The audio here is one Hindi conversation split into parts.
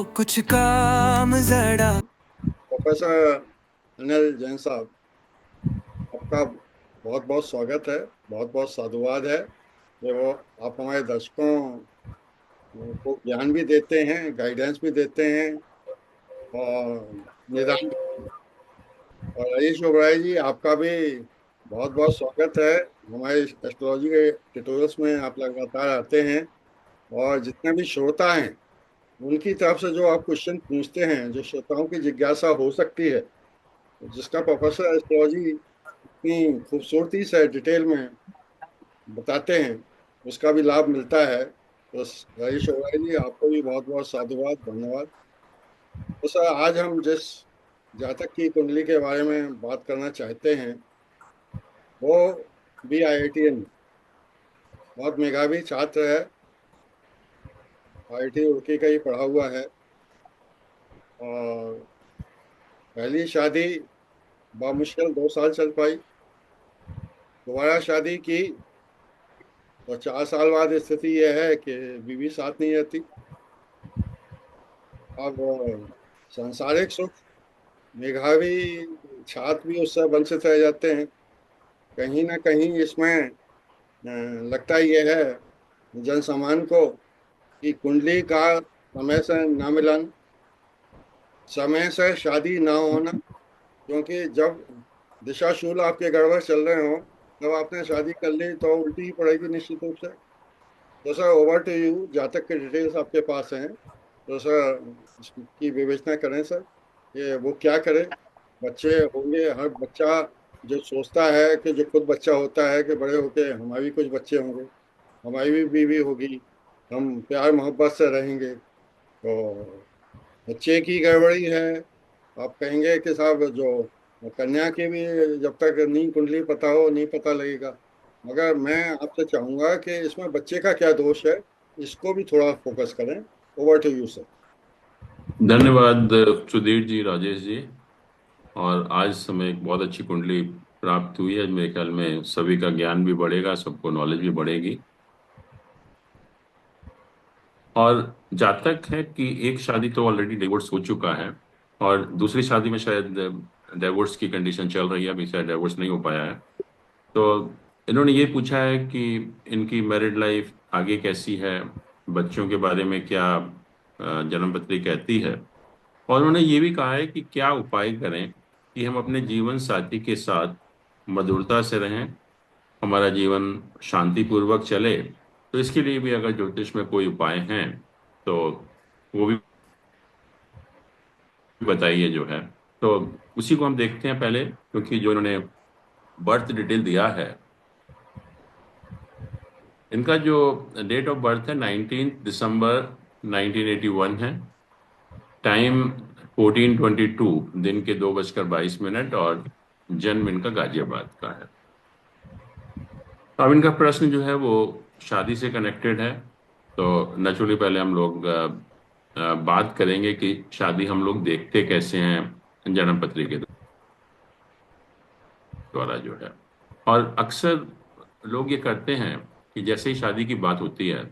कुछ काम जरा। प्रोफेसर अनिल जैन साहब, आपका बहुत बहुत स्वागत है। बहुत बहुत साधुवाद है कि वो आप हमारे दर्शकों को ज्ञान भी देते हैं, गाइडेंस भी देते हैं और निदान भी। और रईस ओबराय जी, आपका भी बहुत बहुत स्वागत है। हमारे एस्ट्रोलॉजी के ट्यूटोरियल्स में आप लगातार आते हैं और जितने भी श्रोता हैं उनकी तरफ से जो आप क्वेश्चन पूछते हैं, जो श्रोताओं की जिज्ञासा हो सकती है, जिसका प्रोफेसर एस्ट्रोलॉजी इतनी खूबसूरती से डिटेल में बताते हैं, उसका भी लाभ मिलता है। तो रईस ओबराय जी, आपको भी बहुत बहुत साधुवाद, धन्यवाद। तो सर, आज हम जिस जातक की कुंडली के बारे में बात करना चाहते हैं वो भी IITN, बहुत मेधावी छात्र है, IIT रुड़की का ही पढ़ा हुआ है। और पहली शादी बामुश्किल 2 साल चल पाई, दोबारा शादी की तो 4 साल बाद स्थिति यह है कि बीवी साथ नहीं रहती। अब सांसारिक सुख, मेधावी छात्र भी उससे वंचित रह जाते हैं। कहीं ना कहीं इसमें लगता यह है जन सामान्य को कि कुंडली का समय से ना मिलन, समय से शादी ना होना, क्योंकि जब दिशाशूल आपके गड़बड़ चल रहे हो तब आपने शादी कर ली तो उल्टी ही पड़ेगी निश्चित रूप से। तो सर, ओवर टू यू। जातक के डिटेल्स आपके पास हैं, तो सर इसकी विवेचना करें सर, ये वो क्या करे। बच्चे होंगे, हर बच्चा जो सोचता है कि जो खुद बच्चा होता है कि बड़े होके हमारे भी कुछ बच्चे होंगे, हमारी भी बीवी होगी, हम प्यार मोहब्बत से रहेंगे। तो बच्चे की गड़बड़ी है। आप कहेंगे कि साहब जो कन्या की भी जब तक नहीं कुंडली पता हो नहीं पता लगेगा। मगर मैं आपसे चाहूंगा कि इसमें बच्चे का क्या दोष है, इसको भी थोड़ा फोकस करें। Over to you sir. धन्यवाद सुधीर जी, राजेश जी। और आज हमें एक बहुत अच्छी कुंडली प्राप्त हुई है। मेरे ख्याल में सभी का ज्ञान भी बढ़ेगा, सबको नॉलेज भी बढ़ेगी। और जातक है कि एक शादी तो ऑलरेडी डिवोर्स हो चुका है और दूसरी शादी में शायद डिवोर्स की कंडीशन चल रही है, अभी शायद डिवोर्स नहीं हो पाया है। तो इन्होंने ये पूछा है कि इनकी मैरिड लाइफ आगे कैसी है, बच्चों के बारे में क्या जन्म पत्री कहती है। और उन्होंने ये भी कहा है कि क्या उपाय करें कि हम अपने जीवन साथी के साथ मधुरता से रहें, हमारा जीवन शांतिपूर्वक चले। तो इसके लिए भी अगर ज्योतिष में कोई उपाय हैं तो वो भी बताइए जो है। तो उसी को हम देखते हैं पहले, क्योंकि जो इन्होंने बर्थ डिटेल दिया है, इनका जो डेट ऑफ बर्थ है 19 दिसंबर 1981 है। टाइम 14:22, दिन के 2:22 और जन्म इनका गाजियाबाद का है। तो अब इनका प्रश्न जो है वो शादी से कनेक्टेड है। तो नेचुरली पहले हम लोग बात करेंगे कि शादी हम लोग देखते कैसे हैं जन्म पत्री के द्वारा जो है। और अक्सर लोग ये करते हैं कि जैसे ही शादी की बात होती है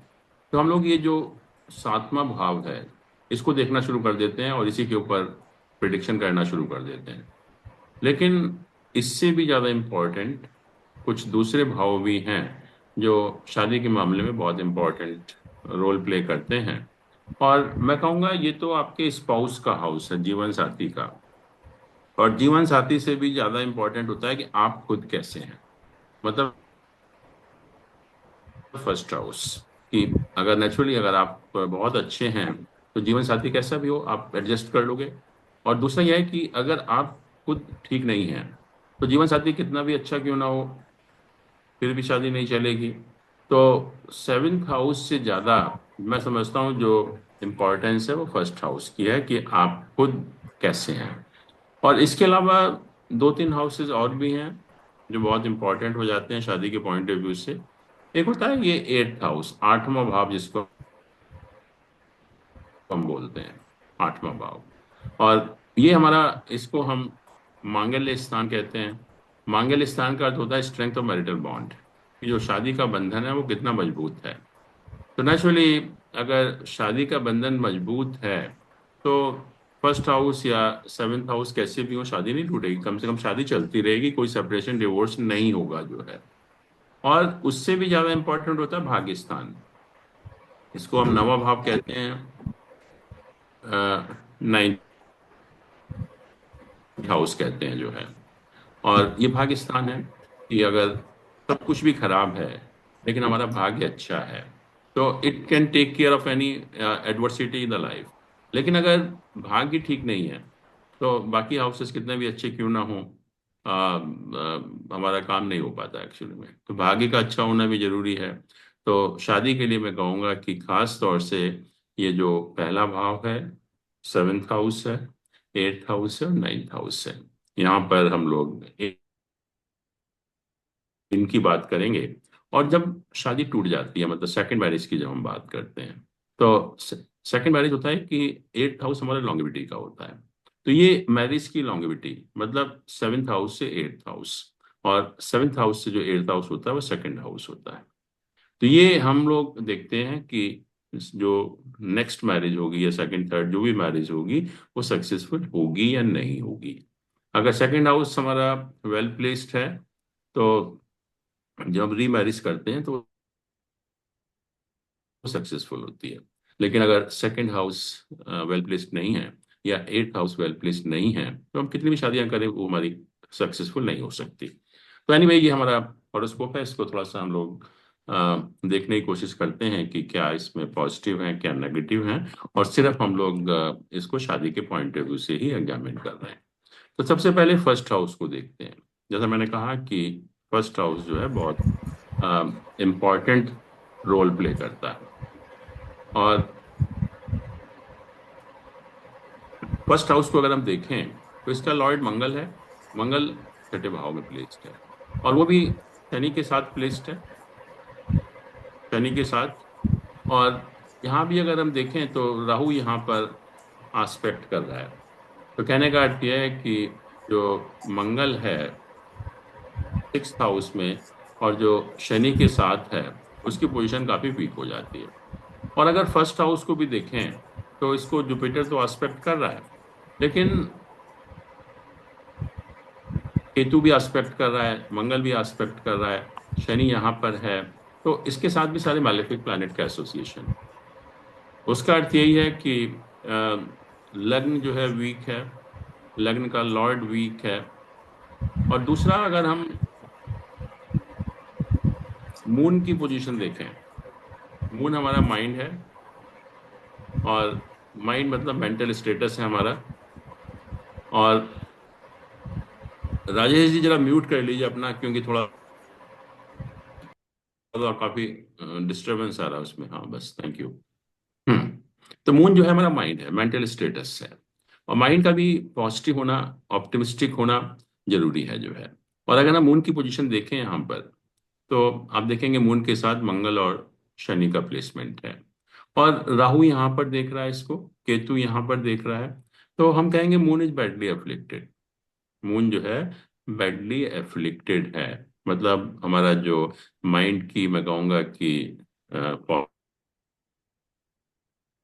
तो हम लोग ये जो 7वां भाव है इसको देखना शुरू कर देते हैं और इसी के ऊपर प्रिडिक्शन करना शुरू कर देते हैं। लेकिन इससे भी ज़्यादा इम्पोर्टेंट कुछ दूसरे भाव भी हैं जो शादी के मामले में बहुत इम्पोर्टेंट रोल प्ले करते हैं। और मैं कहूँगा ये तो आपके स्पाउस का हाउस है, जीवन साथी का। और जीवन साथी से भी ज़्यादा इम्पोर्टेंट होता है कि आप खुद कैसे हैं, मतलब फर्स्ट हाउस। कि अगर नेचुरली अगर आप बहुत अच्छे हैं तो जीवन साथी कैसा भी हो आप एडजस्ट कर लोगे। और दूसरा यह है कि अगर आप खुद ठीक नहीं हैं तो जीवन साथी कितना भी अच्छा क्यों ना हो फिर भी शादी नहीं चलेगी। तो 7th हाउस से ज़्यादा मैं समझता हूँ जो इम्पोर्टेंस है वो फर्स्ट हाउस की है कि आप खुद कैसे हैं। और इसके अलावा 2-3 हाउसेज और भी हैं जो बहुत इंपॉर्टेंट हो जाते हैं शादी के पॉइंट ऑफ व्यू से। एक होता है ये 8th हाउस, 8वां भाव, जिसको हम बोलते हैं 8वां भाव। और ये हमारा, इसको हम मांगल्य स्थान कहते हैं। मांगल्य स्थान का अर्थ होता है स्ट्रेंथ ऑफ मैरिटल बॉन्ड, कि जो शादी का बंधन है वो कितना मजबूत है। तो नेचुरली अगर शादी का बंधन मजबूत है तो फर्स्ट हाउस या सेवेंथ हाउस कैसे भी हो, शादी नहीं टूटेगी, कम से कम शादी चलती रहेगी, कोई सेपरेशन डिवोर्स नहीं होगा जो है। और उससे भी ज्यादा इंपॉर्टेंट होता है भाग्यस्थान। इसको हम नवा भाव कहते हैं, नाइन्थ हाउस कहते हैं जो है। और ये भाग्यस्थान है कि अगर सब कुछ भी खराब है लेकिन हमारा भाग्य अच्छा है, तो it can take care of any adversity in the life. लेकिन अगर भाग्य ठीक नहीं है तो बाकी हाउसेस कितने भी अच्छे क्यों ना हो, हमारा काम नहीं हो पाता एक्चुअली में। तो भाग्य का अच्छा होना भी जरूरी है। तो शादी के लिए मैं कहूँगा कि खास तौर से ये जो पहला भाव है, सेवेंथ हाउस है, एट्थ हाउस है और नाइन्थ हाउस है, यहाँ पर हम लोग इनकी बात करेंगे। और जब शादी टूट जाती है, मतलब सेकंड मैरिज की जब हम बात करते हैं, तो सेकंड मैरिज होता है कि एट्थ हाउस हमारा लॉन्geविटी का होता है। तो ये मैरिज की लॉन्geविटी मतलब सेवेंथ हाउस से एट्थ हाउस, और सेवेंथ हाउस से जो एट्थ हाउस होता है वो सेकंड हाउस होता है। तो ये हम लोग देखते हैं कि जो नेक्स्ट मैरिज होगी या सेकंड थर्ड जो भी मैरिज होगी वो सक्सेसफुल होगी या नहीं होगी। अगर सेकंड हाउस हमारा वेल प्लेस्ड है तो जब री मैरिज करते हैं तो सक्सेसफुल होती है। लेकिन अगर सेकंड हाउस वेल प्लेस्ड नहीं है या एट्थ हाउस वेल प्लेस्ड नहीं है तो हम कितनी भी शादियां करें वो हमारी सक्सेसफुल नहीं हो सकती। तो एनीवे ये हमारा हॉरोस्कोप है, इसको थोड़ा सा हम लोग देखने की कोशिश करते हैं कि क्या इसमें पॉजिटिव है क्या नेगेटिव है, और सिर्फ हम लोग इसको शादी के पॉइंट ऑफ व्यू से ही एग्जामिन कर रहे हैं। तो सबसे पहले फर्स्ट हाउस को देखते हैं। जैसा मैंने कहा कि फर्स्ट हाउस जो है बहुत इम्पॉर्टेंट रोल प्ले करता है। और फर्स्ट हाउस को अगर हम देखें तो इसका लॉर्ड मंगल है। मंगल छठे भाव में प्लेस्ड है, और वो भी शनि के साथ प्लेस्ड है, शनि के साथ। और यहाँ भी अगर हम देखें तो राहु यहाँ पर आस्पेक्ट कर रहा है। तो कहने का अर्थ यह है कि जो मंगल है सिक्स हाउस में और जो शनि के साथ है उसकी पोजीशन काफी वीक हो जाती है। और अगर फर्स्ट हाउस को भी देखें तो इसको जुपिटर तो एस्पेक्ट कर रहा है, लेकिन केतु भी एस्पेक्ट कर रहा है, मंगल भी एस्पेक्ट कर रहा है, शनि यहाँ पर है। तो इसके साथ भी सारे मैलेफिक प्लैनेट का एसोसिएशन। उसका अर्थ यही है कि लग्न जो है वीक है, लग्न का लॉर्ड वीक है। और दूसरा अगर हम मून की पोजीशन देखें, मून हमारा माइंड है, और माइंड मतलब मेंटल स्टेटस है हमारा। और राजेश जी जरा म्यूट कर लीजिए अपना, क्योंकि थोड़ा थोड़ा काफी डिस्टरबेंस आ रहा है उसमें। हाँ बस, थैंक यू। तो मून जो है हमारा माइंड है, मेंटल स्टेटस है। और माइंड का भी पॉजिटिव होना, ऑप्टिमिस्टिक होना जरूरी है जो है। और अगर हम मून की पोजीशन देखें यहाँ पर तो आप देखेंगे मून के साथ मंगल और शनि का प्लेसमेंट है, और राहु यहाँ पर देख रहा है इसको, केतु यहाँ पर देख रहा है। तो हम कहेंगे moon is badly afflicted. Moon जो है बैडली एफ्लिक्टेड है, मतलब हमारा जो माइंड की मैं कहूँगा कि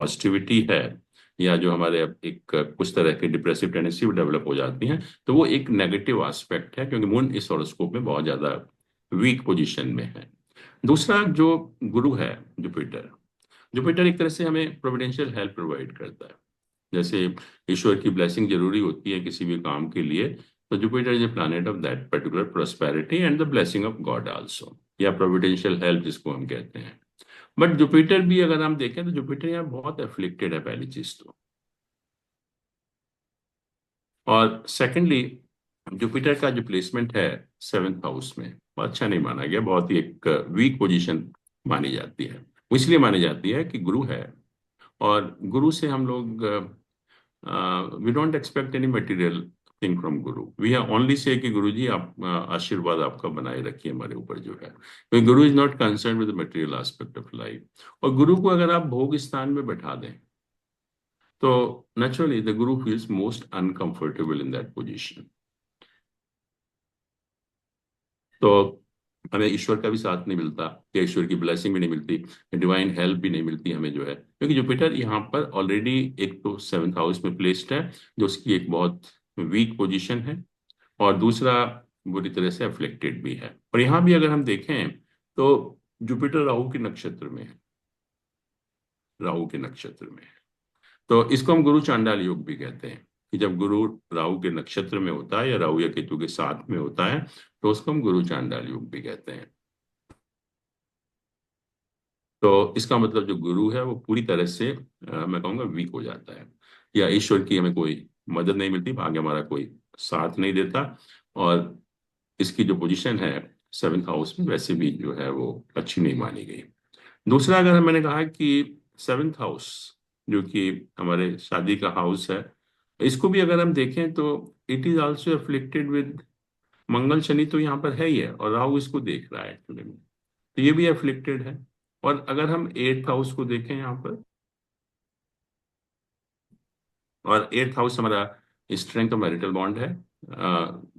पॉजिटिविटी है, या जो हमारे एक कुछ तरह की डिप्रेसिव टेंडेंसी डेवलप हो जाती हैं, तो वो एक नेगेटिव एस्पेक्ट है, क्योंकि मून इस हॉरोस्कोप में बहुत ज्यादा वीक पोजीशन में है। दूसरा जो गुरु है, जुपिटर। जुपिटर एक तरह से हमें प्रोविडेंशियल हेल्प प्रोवाइड करता है। जैसे ईश्वर की ब्लेसिंग जरूरी होती है किसी भी काम के लिए, तो Jupiter is a planet of that particular prosperity and the blessing of God also, या प्रोविडेंशियल हेल्प जिसको हम कहते हैं। बट जुपिटर भी अगर हम देखें तो जुपिटर यहाँ बहुत एफ्लिक्टेड है, पहली चीज तो। और सेकेंडली जुपिटर का जो प्लेसमेंट है सेवेंथ हाउस में वो अच्छा नहीं माना गया, बहुत ही एक वीक पोजीशन मानी जाती है। वो इसलिए मानी जाती है कि गुरु है, और गुरु से हम लोग we don't expect any material thing from गुरु। वी हैव ओनली से कि गुरु जी आप आशीर्वाद आपका बनाए रखिए हमारे ऊपर जो है, क्योंकि गुरु is not concern with the material aspect of life. और गुरु को अगर आप भोग स्थान में बैठा दें तो naturally the Guru feels most uncomfortable in that position. तो हमें ईश्वर का भी साथ नहीं मिलता, या ईश्वर की ब्लेसिंग भी नहीं मिलती, डिवाइन हेल्प भी नहीं मिलती हमें जो है, क्योंकि जुपिटर यहाँ पर ऑलरेडी एक तो 7th हाउस में प्लेस्ड है, जो उसकी एक बहुत वीक पोजीशन है, और दूसरा बुरी तरह से अफ्लिक्टेड भी है। और यहाँ भी अगर हम देखें तो जुपिटर राहु के नक्षत्र में है, राहु के नक्षत्र में है। तो इसको हम गुरु चांडाल योग भी कहते हैं, कि जब गुरु राहु के नक्षत्र में होता है या राहु या केतु के साथ में होता है, तो उसको हम गुरु चांडाल योग भी कहते हैं। तो इसका मतलब जो गुरु है वो पूरी तरह से मैं कहूँगा वीक हो जाता है, या ईश्वर की हमें कोई मदद नहीं मिलती, भाग्य हमारा कोई साथ नहीं देता। और इसकी जो पोजीशन है 7th हाउस में, वैसे भी जो है वो अच्छी नहीं मानी गई। दूसरा, अगर मैंने कहा कि 7th हाउस जो कि हमारे शादी का हाउस है, इसको भी अगर हम देखें तो it is also afflicted with Mangal Shani, तो यहाँ पर है ही है, और राहु इसको देख रहा है एक्चुअली में, तो ये भी अफ्लिक्टेड है। और अगर हम 8th हाउस को देखें यहाँ पर, और 8th हाउस हमारा स्ट्रेंथ ऑफ मैरिटल बॉन्ड है,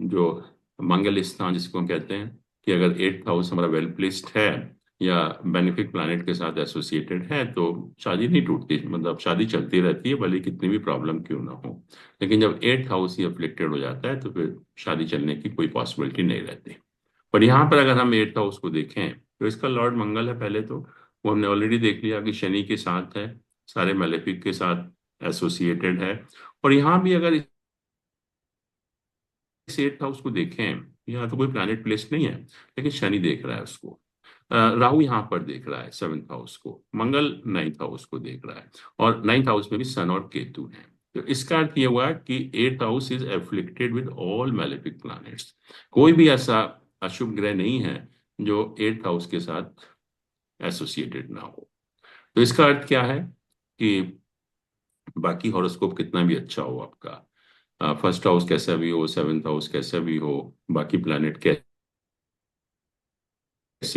जो मंगल स्थान जिसको हम कहते हैं, कि अगर 8th हाउस हमारा वेल प्लेस्ड है या बेनिफिक प्लैनेट के साथ एसोसिएटेड है, तो शादी नहीं टूटती, मतलब शादी चलती रहती है, भले कितनी भी प्रॉब्लम क्यों ना हो। लेकिन जब 8th हाउस ही अफ्लिक्टेड हो जाता है, तो फिर शादी चलने की कोई पॉसिबिलिटी नहीं रहती। पर यहाँ पर अगर हम 8th हाउस को देखें, तो इसका लॉर्ड मंगल है पहले तो, वो हमने ऑलरेडी देख लिया कि शनि के साथ है, सारे मैलेफिक के साथ एसोसिएटेड है। और यहाँ भी अगर इस 8th हाउस को देखें, यहाँ तो कोई प्लैनेट प्लेस नहीं है, लेकिन शनि देख रहा है उसको, राहु यहाँ पर देख रहा है 7th हाउस को, मंगल 9th हाउस को देख रहा है, और 9th हाउस में भी सन और केतु है। तो इसका अर्थ ये हुआ कि 8th house is afflicted with all malefic planets. कोई भी ऐसा अशुभ ग्रह नहीं है जो 8th हाउस के साथ एसोसिएटेड ना हो। तो इसका अर्थ क्या है कि बाकी हॉरोस्कोप कितना भी अच्छा हो आपका, फर्स्ट हाउस कैसा भी हो, 7th हाउस कैसा भी हो, बाकी प्लैनेट कैसे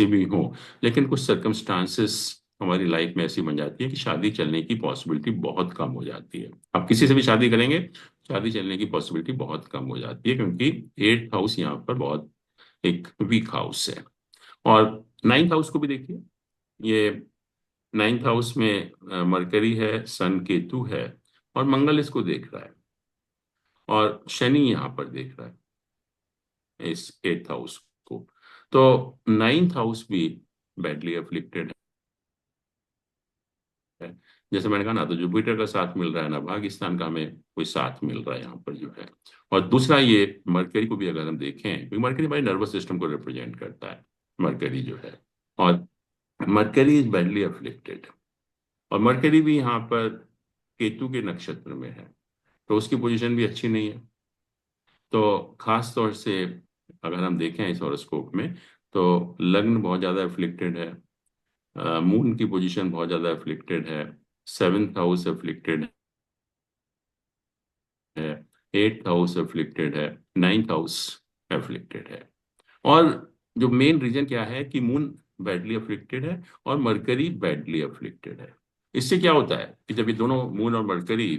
भी हो, लेकिन कुछ सर्कमस्टांसेस हमारी लाइफ में ऐसी बन जाती है कि शादी चलने की पॉसिबिलिटी बहुत कम हो जाती है। आप किसी से भी शादी करेंगे, शादी चलने की पॉसिबिलिटी बहुत कम हो जाती है, क्योंकि 8th हाउस यहाँ पर बहुत एक वीक हाउस है। और 9th हाउस को भी देखिए, ये 9th हाउस में मरकरी है, सन केतु है, और मंगल इसको देख रहा है, और शनि यहाँ पर देख रहा है इस 8th हाउस को। तो 9th हाउस भी बैडली अफ्लिक्टेड है। जैसे मैंने कहा ना, तो जुपिटर का साथ मिल रहा है ना भाग्यस्थान का हमें कोई साथ मिल रहा है यहाँ पर जो है। और दूसरा, ये मरकरी को भी अगर हम देखें, क्योंकि मरकरी हमारे नर्वस सिस्टम को रिप्रेजेंट करता है, मरकरी जो है, और मरकरी इज बैडली अफ्लिक्टेड, और मरकरी भी यहाँ पर केतु के नक्षत्र में है, तो उसकी पोजीशन भी अच्छी नहीं है। तो खास तौर से अगर हम देखें इस हॉरोस्कोप में, तो लग्न बहुत ज्यादा अफ्लिक्टेड है, मून की पोजीशन बहुत ज्यादा अफ्लिक्टेड है, 7th हाउस अफ्लिक्टेड है, 8th हाउस अफ्लिक्टेड है, 9th हाउस अफ्लिक्टेड है। और जो मेन रीजन क्या है कि मून बैडली अफ्लिक्टेड है और मरकरी बैडली अफ्लिक्टेड है। इससे क्या होता है कि जब ये दोनों मून और मरकरी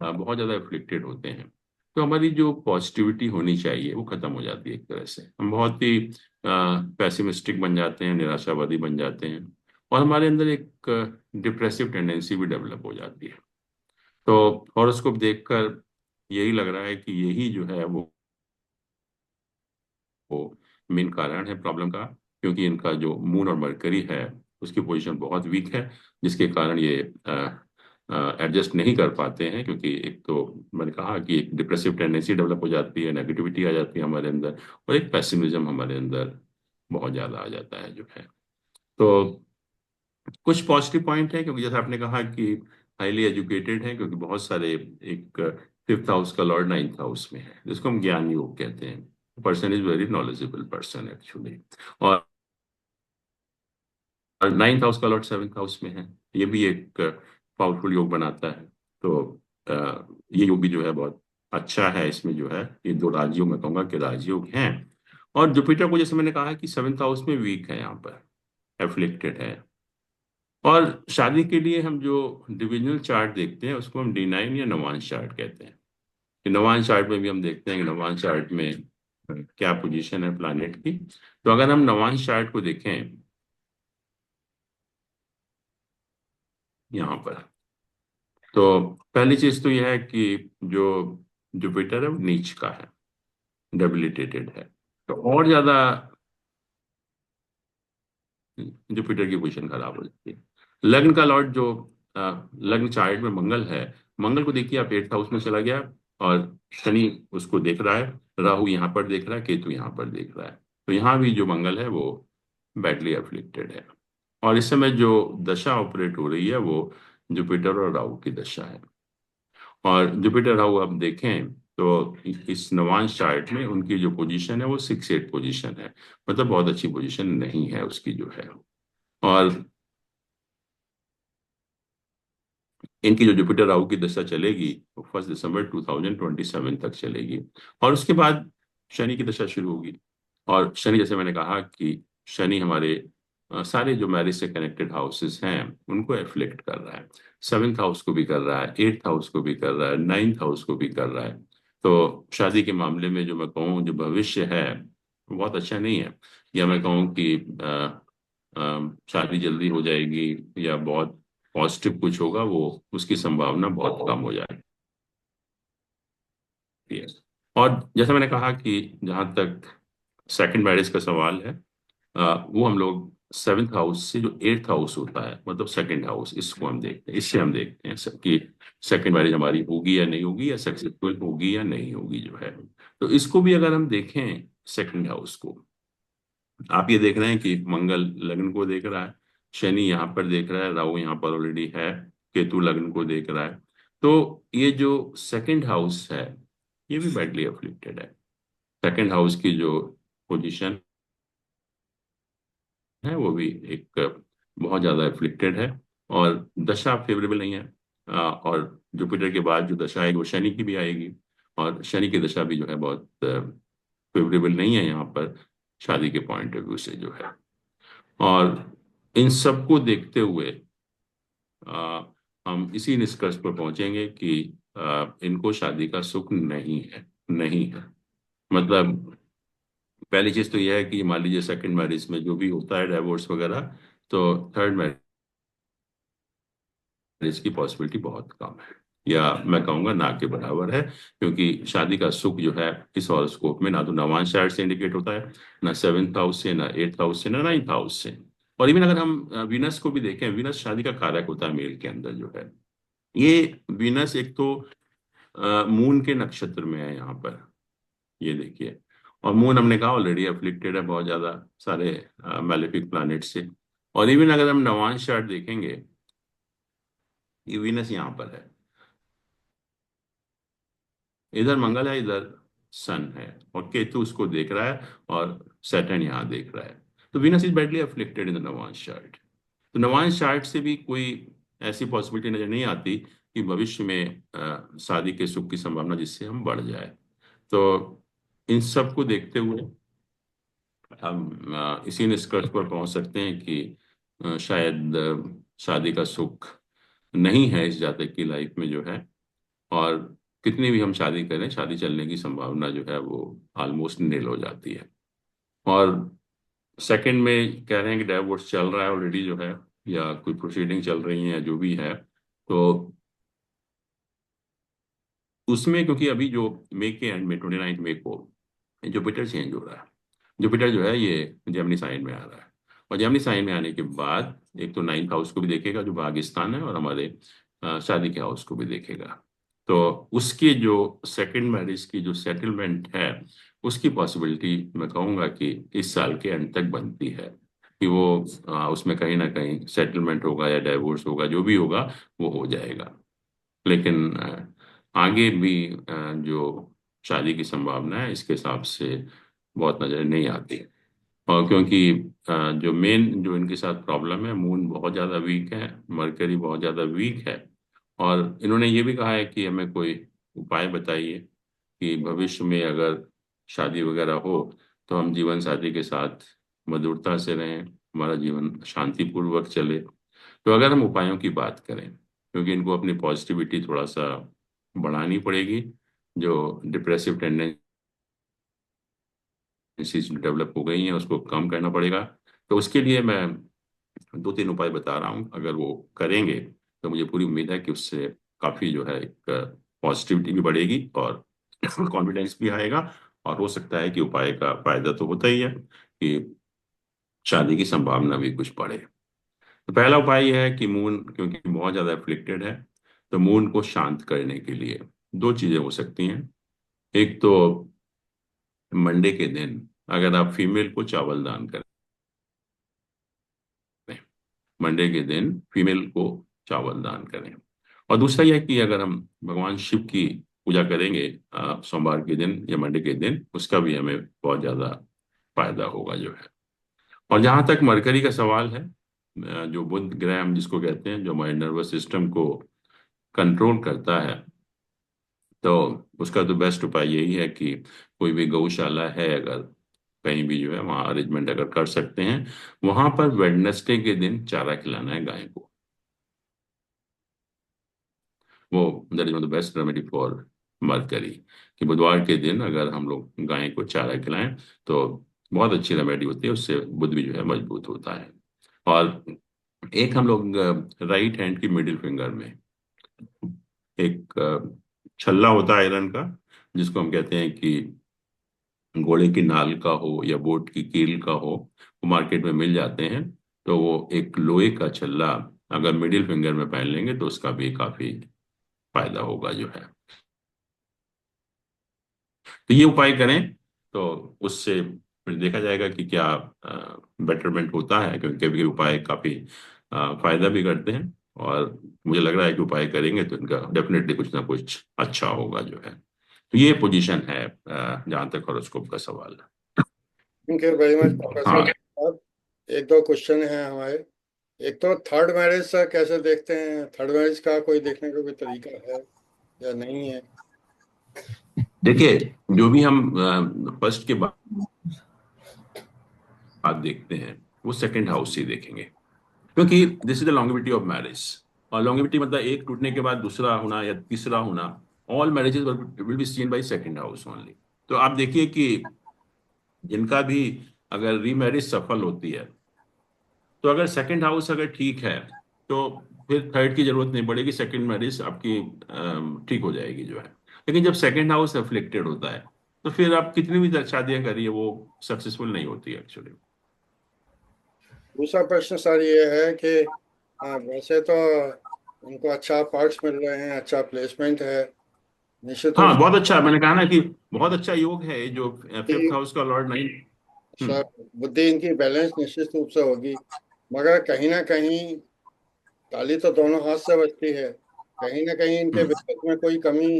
बहुत ज्यादा अफ्लिक्टेड होते हैं, तो हमारी जो पॉजिटिविटी होनी चाहिए वो खत्म हो जाती है। एक तरह से हम बहुत ही पैसिमिस्टिक बन जाते हैं, निराशावादी बन जाते हैं, और हमारे अंदर एक डिप्रेसिव टेंडेंसी भी डेवलप हो जाती है। तो हॉरोस्कोप देखकर यही लग रहा है कि यही जो है वो मेन कारण है प्रॉब्लम का, क्योंकि इनका जो मून और मरकरी है उसकी पोजीशन बहुत वीक है, जिसके कारण ये एडजस्ट नहीं कर पाते हैं। क्योंकि एक तो मैंने कहा कि एक डिप्रेसिव टेंडेंसी डेवलप हो जाती है, नेगेटिविटी आ जाती है हमारे अंदर, और एक पेसिमिज्म हमारे अंदर बहुत ज़्यादा आ जाता है जो है। तो कुछ पॉजिटिव पॉइंट है, क्योंकि जैसे आपने कहा कि हाईली एजुकेटेड है, क्योंकि बहुत सारे एक 5th हाउस का लॉर्ड 9th हाउस में है, जिसको हम ज्ञान योग कहते हैं। Person is very knowledgeable person actually. और 9th हाउस का लॉर्ड 7th हाउस में है, ये भी एक पावरफुल योग बनाता है। तो ये योग भी जो है बहुत अच्छा है। इसमें जो है ये दो राजयोग, मैं कहूंगा कि राजयोग हैं। और जुपिटर को जैसे मैंने कहा कि 7th हाउस में वीक है, यहाँ पर एफ्लिक्टेड है। और शादी के लिए हम जो डिविजनल चार्ट देखते हैं उसको हम D9 या नवांश चार्ट कहते हैं। कि नवांश चार्ट में भी हम देखते हैं कि नवांश चार्ट में क्या पोजीशन है प्लानिट की। तो अगर हम नवांश चार्ट को देखें यहाँ पर, तो पहली चीज तो यह है कि जो जुपिटर है वो नीच का है, डेबिलिटेटेड है। तो और ज्यादा जुपिटर की पोजीशन खराब हो जाती है। लग्न का लॉर्ड जो लग्न चार्ट में मंगल है, मंगल को देखिए आप 8th हाउस में चला गया, और शनि उसको देख रहा है, राहु यहाँ पर देख रहा है, केतु यहाँ पर देख रहा है। तो यहाँ भी जो मंगल है वो बैडली अफ्लिक्टेड है। और इस समय जो दशा ऑपरेट हो रही है वो जुपिटर और राहु की दशा है। और जुपिटर राहु आप देखें तो इस नवांश चार्ट में उनकी जो पोजीशन है वो 6-8 पोजीशन है, मतलब बहुत अच्छी पोजीशन नहीं है उसकी जो है। और इनकी जो जुपिटर राहु की दशा चलेगी वो 1 दिसंबर 2027 तक चलेगी, और उसके बाद शनि की दशा शुरू होगी। और शनि, जैसे मैंने कहा कि शनि हमारे सारे जो मैरिज से कनेक्टेड हाउसेस हैं उनको एफ्लेक्ट कर रहा है। 7th हाउस को भी कर रहा है, 8th हाउस को भी कर रहा है, 9th हाउस को भी कर रहा है। तो शादी के मामले में जो मैं कहूँ जो भविष्य है वो बहुत अच्छा नहीं है। या मैं कहूँ कि शादी जल्दी हो जाएगी या बहुत पॉजिटिव कुछ होगा, वो उसकी संभावना बहुत कम हो जाती है। और जैसा मैंने कहा कि जहाँ तक सेकंड मैरिज का सवाल है, वो हम लोग 7th हाउस से जो 8th हाउस होता है, मतलब सेकंड हाउस, इसको हम देखते हैं, इससे हम देखते हैं कि सेकंड मैरिज हमारी होगी या नहीं होगी, या सक्सेसफुल होगी या नहीं होगी जो है। तो इसको भी अगर हम देखें सेकंड हाउस को, आप ये देख रहे हैं कि मंगल लग्न को देख रहा है, शनि यहाँ पर देख रहा है, राहु यहाँ पर ऑलरेडी है, केतु लग्न को देख रहा है। तो ये जो सेकंड हाउस है ये भी बैडली अफ्लिक्टेड है। सेकंड हाउस की जो पोजीशन है वो भी एक बहुत ज्यादा अफ्लिक्टेड है, और दशा फेवरेबल नहीं है। और जुपिटर के बाद जो दशा आएगी वो शनि की भी आएगी, और शनि की दशा भी जो है बहुत फेवरेबल नहीं है यहाँ पर शादी के पॉइंट ऑफ व्यू से जो है। और इन सबको देखते हुए आ, हम इसी निष्कर्ष पर पहुंचेंगे कि इनको शादी का सुख नहीं है, नहीं है। मतलब पहली चीज तो यह है कि मान लीजिए सेकंड मैरिज में जो भी होता है डाइवोर्स वगैरह, तो थर्ड मैरिज की पॉसिबिलिटी बहुत कम है, या मैं कहूंगा ना के बराबर है। क्योंकि शादी का सुख जो है इस हॉरोस्कोप में ना तो नवांश चार्ट से इंडिकेट होता है, ना 7th हाउस से, ना 8th हाउस से, ना 9th हाउस से। और इवन अगर हम वीनस को भी देखें, वीनस शादी का कारक होता है मेल के अंदर जो है। ये वीनस एक तो मून के नक्षत्र में है यहाँ पर, ये देखिए। और मून हमने कहा ऑलरेडी अफ्लिक्टेड है बहुत ज्यादा सारे मैलेफिक प्लैनेट से। और इवन अगर हम नवांश चार्ट देखेंगे, ये वीनस यहाँ पर है, इधर मंगल है, इधर सन है, और केतु उसको देख रहा है, और सैटर्न यहाँ देख रहा है। तो Venus is badly afflicted in the Navamsa chart. तो नवांश चार्ट से भी कोई ऐसी पॉसिबिलिटी नजर नहीं आती कि भविष्य में शादी के सुख की संभावना जिससे हम बढ़ जाए। तो इन सब को देखते हुए हम इसी निष्कर्ष पर पहुंच सकते हैं कि शायद शादी का सुख नहीं है इस जातक की लाइफ में जो है। और कितनी भी हम शादी करें, शादी चलने की संभावना जो है वो ऑलमोस्ट नील हो जाती है। और सेकंड में कह रहे हैं कि डाइवोर्स चल रहा है ऑलरेडी जो है, या कोई प्रोसीडिंग चल रही है, या जो भी है। तो उसमें क्योंकि अभी जो मई के एंड में 29 मई को जुपिटर चेंज हो रहा है, जुपिटर जो है ये जेमिनी साइन में आ रहा है। और जेमिनी साइन में आने के बाद एक तो 9th हाउस को भी देखेगा जो भाग्यस्थान है, और हमारे शादी के हाउस को भी देखेगा। तो उसकी जो सेकंड मैरिज की जो सेटलमेंट है उसकी पॉसिबिलिटी मैं कहूँगा कि इस साल के अंत तक बनती है, कि वो उसमें कहीं ना कहीं सेटलमेंट होगा या डाइवोर्स होगा, जो भी होगा वो हो जाएगा। लेकिन आगे भी जो शादी की संभावना है इसके हिसाब से बहुत नजर नहीं आती। और क्योंकि जो मेन जो इनके साथ प्रॉब्लम है, मून बहुत ज़्यादा वीक है, मरकरी बहुत ज़्यादा वीक है। और इन्होंने ये भी कहा है कि हमें कोई उपाय बताइए कि भविष्य में अगर शादी वगैरह हो तो हम जीवन साथी के साथ मधुरता से रहें, हमारा जीवन शांतिपूर्वक चले। तो अगर हम उपायों की बात करें, क्योंकि इनको अपनी पॉजिटिविटी थोड़ा सा बढ़ानी पड़ेगी, जो डिप्रेसिव टेंडेंसी डेवलप हो गई हैं उसको कम करना पड़ेगा। तो उसके लिए मैं 2-3 उपाय बता रहा हूँ, अगर वो करेंगे तो मुझे पूरी उम्मीद है कि उससे काफ़ी जो है एक पॉजिटिविटी भी बढ़ेगी और कॉन्फिडेंस भी आएगा। और हो सकता है कि उपाय का फायदा तो होता ही है कि शादी की संभावना भी कुछ बढ़े। तो पहला उपाय यह है कि मून क्योंकि बहुत ज़्यादा एफ्लिक्टेड है, तो मून को शांत करने के लिए दो चीज़ें हो सकती हैं। एक तो मंडे के दिन अगर आप फीमेल को चावल दान करें, मंडे के दिन फीमेल को चावल दान करें। और दूसरा यह है कि अगर हम भगवान शिव की पूजा करेंगे सोमवार के दिन या मंडे के दिन, उसका भी हमें बहुत ज्यादा फायदा होगा जो है। और जहां तक मरकरी का सवाल है, जो बुध ग्रह हम जिसको कहते हैं, जो हमारे नर्वस सिस्टम को कंट्रोल करता है, तो उसका तो बेस्ट उपाय यही है कि कोई भी गौशाला है अगर कहीं भी जो है वहाँ अरेंजमेंट अगर कर सकते हैं, वहां पर वेडनेसडे के दिन चारा खिलाना है गाय को। वो that is the best remedy for mercury, कि बुधवार के दिन अगर हम लोग गाय को चारा खिलाएं तो बहुत अच्छी रेमेडी होती है, उससे बुध भी जो है मजबूत होता है। और एक हम लोग राइट हैंड की मिडिल फिंगर में एक छल्ला होता है आयरन का, जिसको हम कहते हैं कि घोड़े की नाल का हो या बोट की कील का हो, वो मार्केट में मिल जाते हैं। तो वो एक लोहे का छल्ला अगर मिडिल फिंगर में पहन लेंगे तो उसका भी काफी फायदा होगा जो है। तो ये उपाय करें तो उससे फिर देखा जाएगा कि क्या बेटरमेंट होता है, क्योंकि कभी कभी उपाय काफी फायदा भी करते हैं। और मुझे लग रहा है कि उपाय करेंगे तो इनका डेफिनेटली कुछ ना कुछ अच्छा होगा जो है। तो ये पोजीशन है जहां तक हॉरोस्कोप का सवाल है। Thank you very much professor हाँ। साहब। एक दो क्वेश्चन है हमारे। एक तो थर्ड मैरिज सर कैसे देखते हैं? थर्ड मैरिज का कोई देखने का कोई तरीका है या नहीं है? देखिए, जो भी हम फर्स्ट के बाद देखते हैं वो सेकंड हाउस से ही देखेंगे, क्योंकि this is the longevity of marriage. और लॉन्गेविटी मतलब एक टूटने के बाद दूसरा होना या तीसरा होना। All marriages will be seen by second house only. तो आप देखिए कि जिनका भी अगर रीमैरिज सफल होती है, तो अगर सेकंड हाउस अगर ठीक है तो फिर थर्ड की जरूरत नहीं पड़ेगी, सेकंड मैरिज आपकी ठीक हो जाएगी जो है। लेकिन जब सेकंड हाउस अफ्लिक्टेड होता है तो फिर आप कितनी भी शादियां करिए वो सक्सेसफुल नहीं होती एक्चुअली। दूसरा प्रश्न सर ये है कि वैसे तो उनको अच्छा पार्ट्स मिल रहे हैं, अच्छा प्लेसमेंट है, निश्चित रूप हाँ, बहुत अच्छा, मैंने कहा ना कि बहुत अच्छा योग है ये जो से फिफ्थ हाउस का लॉर्ड नाइन। सर बुद्धि इनकी बैलेंस निश्चित रूप से होगी। मगर कहीं ना कहीं ताली तो दोनों हाथ से बजती है। कहीं ना कहीं इनके हम्म। व्यक्तित्व में कोई कमी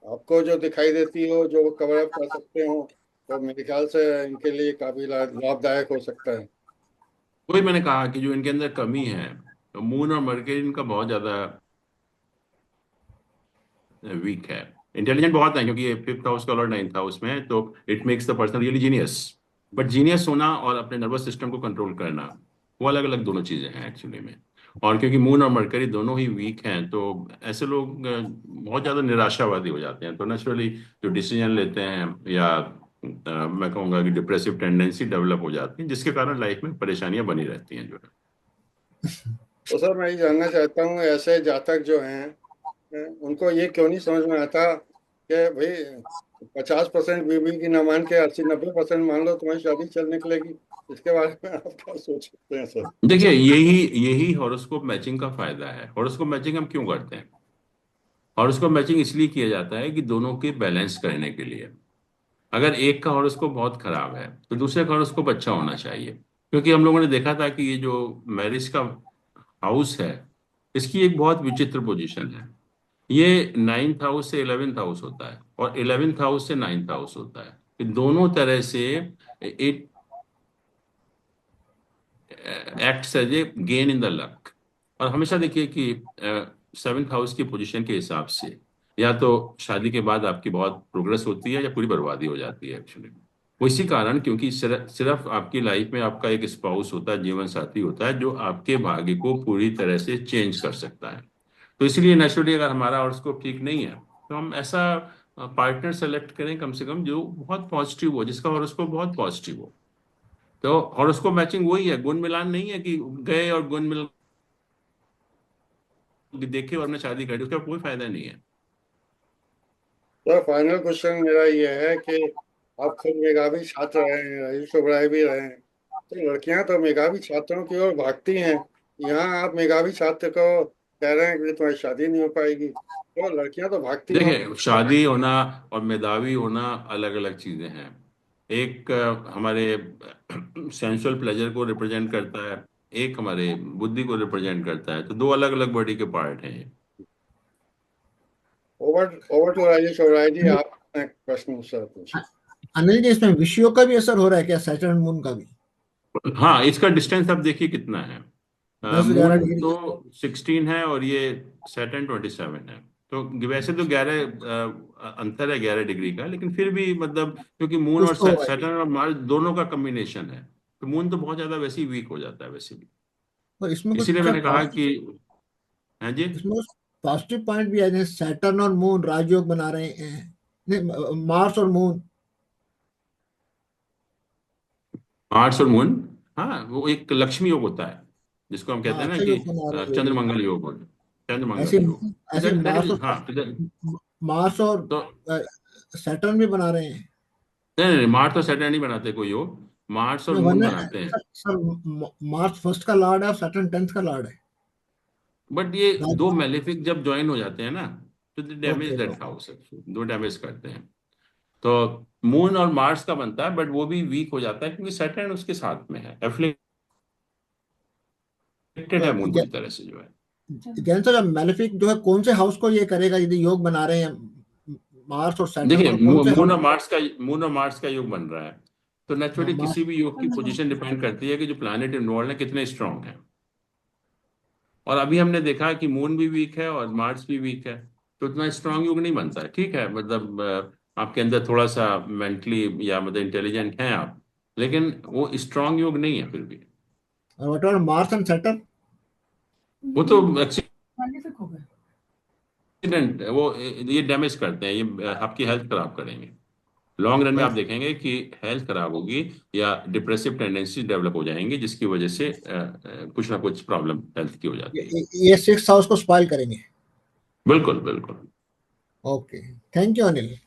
आपको जो दिखाई देती हो, जो वो कवर अप कर सकते हो, तो मेरे ख्याल से इनके लिए काफी लाभदायक हो सकता है। वही मैंने कहा कि जो इनके अंदर कमी है, तो मून और मरकरी इनका बहुत ज्यादा वीक है। इंटेलिजेंट बहुत है क्योंकि ये फिफ्थ हाउस का लॉर्ड नाइन्थ हाउस में है, तो it makes the person really genius. But genius होना और अपने नर्वस सिस्टम को कंट्रोल करना, वो अलग अलग दोनों चीजें हैं एक्चुअली में। और क्योंकि मून और मरकरी दोनों ही वीक हैं, तो ऐसे लोग बहुत ज्यादा निराशावादी हो जाते हैं। तो नेचुरली जो डिसीजन लेते हैं या मैं कहूँगा कि डिप्रेसिव टेंडेंसी डेवलप हो जाती है, जिसके कारण लाइफ में परेशानियां बनी रहती हैं जो है। तो सर मैं ये जानना चाहता हूँ, ऐसे जातक जो हैं उनको ये क्यों नहीं समझ में आता कि भाई 50% बीवी की ना मान के 80-90% मान लो, तुम्हारी शादी चल निकलेगी। इसके बारे में आप क्या सोच सकते हैं सर? देखिए, यही यही हॉरोस्कोप मैचिंग का फायदा है। हॉरोस्कोप मैचिंग हम क्यों करते हैं? हॉरोस्कोप मैचिंग इसलिए किया जाता है कि दोनों के बैलेंस करने के लिए। अगर एक का हॉरोस्कोप बहुत खराब है तो दूसरे का हॉरोस्कोप अच्छा होना चाहिए। क्योंकि हम लोगों ने देखा था कि ये जो मैरिज का हाउस है, इसकी एक बहुत विचित्र पोजीशन है। ये नाइन्थ हाउस से 11th हाउस होता है और 11th हाउस से नाइन्थ हाउस होता है। ये दोनों तरह से it acts as a gain in the luck. और हमेशा देखिए कि 7th हाउस की पोजीशन के हिसाब से या तो शादी के बाद आपकी बहुत प्रोग्रेस होती है या पूरी बर्बादी हो जाती है एक्चुअली। वो इसी कारण, क्योंकि सिर्फ आपकी लाइफ में आपका एक स्पाउस होता है, जीवन साथी होता है, जो आपके भाग्य को पूरी तरह से चेंज कर सकता है। तो इसलिए नेचुरली अगर हमारा हॉरोस्कोप ठीक नहीं है तो हम ऐसा पार्टनर सेलेक्ट करें कम से कम जो बहुत पॉजिटिव हो, जिसका हॉरोस्कोप बहुत पॉजिटिव हो। तो हॉरोस्कोप मैचिंग वही है, गुण मिलान नहीं है कि गए और गुण मिल देखे और हमने शादी कर दी, उसका कोई फायदा नहीं है। तो फाइनल क्वेश्चन मेरा ये है कि आप खुद मेधावी छात्र रहे हैं, राजेश ओबराय भी रहे हैं, तो लड़कियां तो मेधावी छात्रों की ओर भागती हैं। यहाँ आप मेधावी छात्र को कह रहे हैं कि तुम्हारी शादी नहीं हो पाएगी, तो लड़कियां तो भागती होंगी। देखिए, शादी होना और मेधावी होना अलग अलग चीजें हैं। एक हमारे सेंसुअल प्लेजर को रिप्रेजेंट करता है, एक हमारे बुद्धि को रिप्रेजेंट करता है, तो दो अलग अलग बॉडी के पार्ट हैं ये। Over over to Rajesh Oberoi ji, आप अपना प्रश्न मुझसे पूछिए। अनिल जी, इसमें विषयों का भी असर हो रहा है क्या, सैटर्न मून का भी? हाँ, इसका डिस्टेंस आप देखिए कितना है। 10-11 मून डिग्री। तो 16 है और ये सैटर्न 27 है। तो वैसे तो 11 अंतर है 11 डिग्री का, लेकिन फिर भी मतलब क्योंकि मून कुछ और तो होगा ही। सैटर्न और मार्स दोनों का कम्बिनेशन है, तो मून तो बहुत ज्यादा वैसे ही वीक हो जाता है वैसे भी। और इसमें कुछ इसीलिए क्या मैंने कहा पॉजिटिव, कि, हाँ जी, इसमें कुछ पॉजिटिव पॉइंट भी है, जैसे सैटर्न और मून राजयोग बना रहे हैं, नहीं, मार्स और मून। मार्स और मून, हाँ वो एक लक्ष्मी योग होता है जिसको हम कहते हाँ, हैं ना अच्छा कि योग बना रहे हैं ये भी। चंद्रमंगल योग होता है, ऐसे चंद्रमंगल योग। ऐसे दैट मार्स इज, और हाँ मार्स और तो सैटर्न भी बना रहे हैं। नहीं नहीं, मार्स और सैटर्न नहीं बनाते कोई योग, मार्स और नहीं, मून वरना बनाते हैं। सर मार्स फर्स्ट का लॉर्ड है और सैटर्न 10th का लॉर्ड है। बट ये दो राजयोग। मेलेफिक जब ज्वाइन हो जाते हैं ना, तो डैमेज ओके, दैट हाउस, दो डैमेज करते हैं। तो मून और मार्स का बनता है, बट वो भी वीक हो जाता है क्योंकि सैटर्न उसके साथ में है, एफ्लिक्टेड है मून पूरी तरह से जो है। जैन सर, मेलेफिक जो है कौन से हाउस को ये करेगा यदि योग बना रहे हैं, मार्स और सैटर्न देखिए, को कौन से मून और मार्स का योग बन रहा है, तो नेचुरली हाउस? किसी भी योग की पोजीशन डिपेंड करती है कि जो प्लैनेट इन्वॉल्व है कितने स्ट्रांग है। और अभी हमने देखा है कि मून भी वीक है और मार्स भी वीक है, तो उतना स्ट्रांग योग नहीं बनता है। ठीक है, मतलब आपके अंदर थोड़ा सा मेंटली या मतलब इंटेलिजेंट हैं आप, लेकिन वो स्ट्रांग योग नहीं है फिर भी। और what about Mars and Saturn? वो तो एक्सीडेंट, वो ये डैमेज करते हैं, ये आपकी हेल्थ खराब करेंगे। लॉन्ग रन में आप देखेंगे कि हेल्थ खराब होगी या डिप्रेसिव टेंडेंसी डेवलप हो जाएंगी, जिसकी वजह से कुछ ना कुछ प्रॉब्लम हेल्थ की हो जाती है। ये 6th हाउस को स्पॉइल करेंगे। बिल्कुल बिल्कुल। Okay, thank you Anil.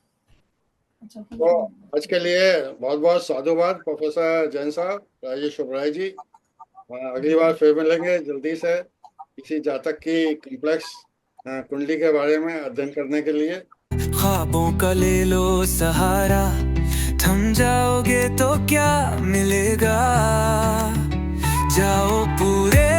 तो आज के लिए बहुत बहुत साधुवाद प्रोफेसर जैन साहब, राजेश ओबराय जी। अगली बार फिर मिलेंगे जल्दी से किसी जातक की कॉम्प्लेक्स कुंडली के बारे में अध्ययन करने के लिए। ख्वाबों का ले लो सहारा, थम जाओगे तो क्या मिलेगा, जाओ पूरे